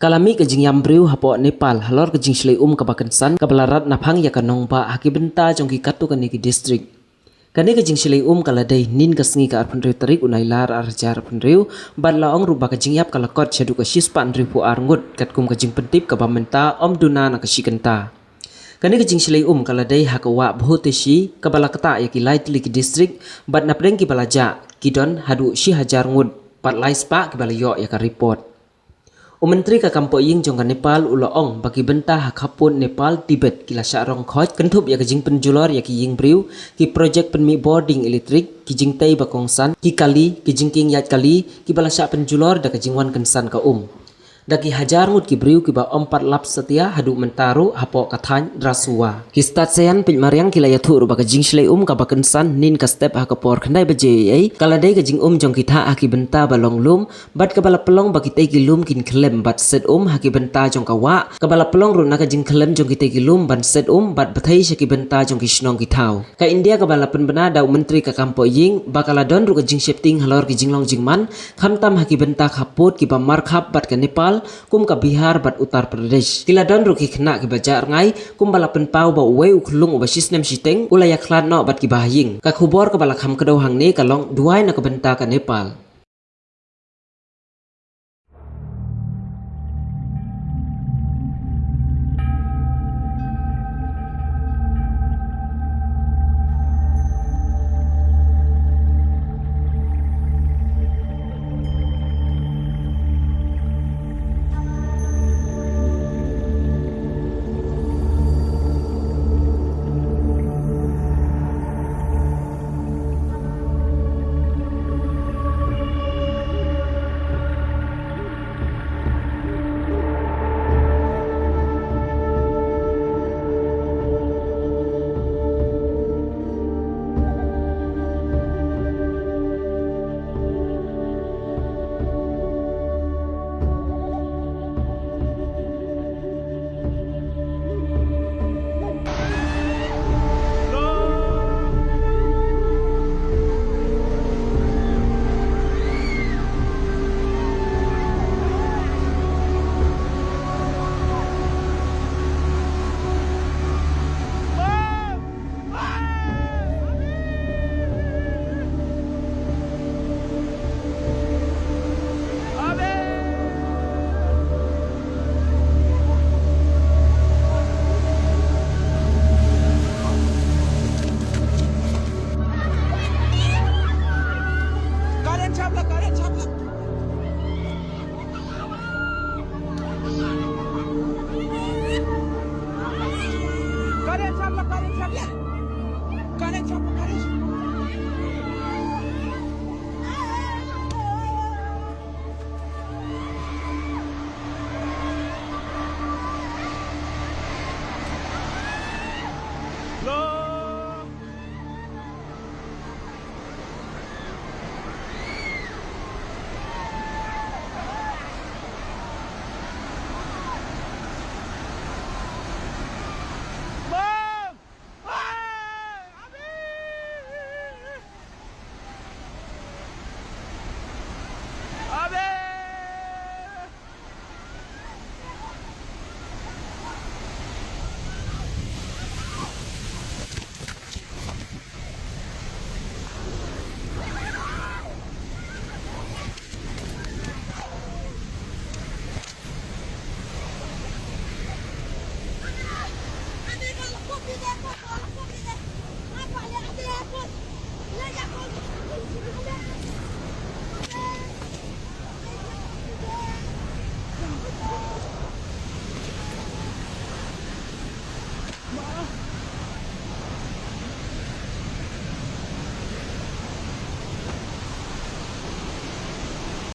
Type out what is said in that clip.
Kalami ke jing yambriu hapo Nepal halor ke jing shlei ka bakansan kabalarat naphang ya kanong ba hakibenta jong ki katu kani ki district. Kani ke jing shlei kaladai nin kasngi ka arpun riu tarik unai lar arjar arpun riu bad laong ruba ke jing yap kalakot syadu ka shispan riu pu arngut katkum ke jing pentip ka bamenta om duna na kashikenta. Kani ke jing shlei kaladai hakawa bhoteshi kabalakata ya ki lightly ki district bad napreng ki balaja kidon hadu shi hajar ngud pat lai spa ki balayo ya ka report. Menteri ka kampo ying jong ka Nepal uloong bagi benta hakapun Nepal Tibet kila syarong khoj kentup ya kejing penjulor ya ki ying briu ki project penmi boarding elektrik ki jing tei bakongsan ki kali ki jing king yat kali ki balasya penjulor da kejing wan kensan ka daki hajar ngut ki briu ki ba ompat lap setia hadu mentaru hapo kathan drasua ki stat seyan pin mariang kila ya thuru ba kejing shlei ka bakensan nin ka step ha ka por khnai ba je ai kala dei kejing jong ki tha aki benta balong lum bat ka bala pelong ba ki tei ki lum kin klem bat set haki benta jong ka wa ka bala pelong runa ka jing klem jong ki tei ki lum ban set bat bathai shaki benta jong ki shnong ki thau ka India ka bala penbena da menteri ka kampo ying bakala don ru ka jing shifting halor ki jing long jing man khamtam haki benta khaput ki ba markhap bat ka Nepal kum ka Bihar bat Uttar Pradesh kila don ruki khna ki bajar ngai kum bala pen pau ba we ukhlung ba sisnem siteng ulaya khlan no bat ki bahing ka khubor ka bala kham kadau hang ne ka long duai na ka benta ka Nepal.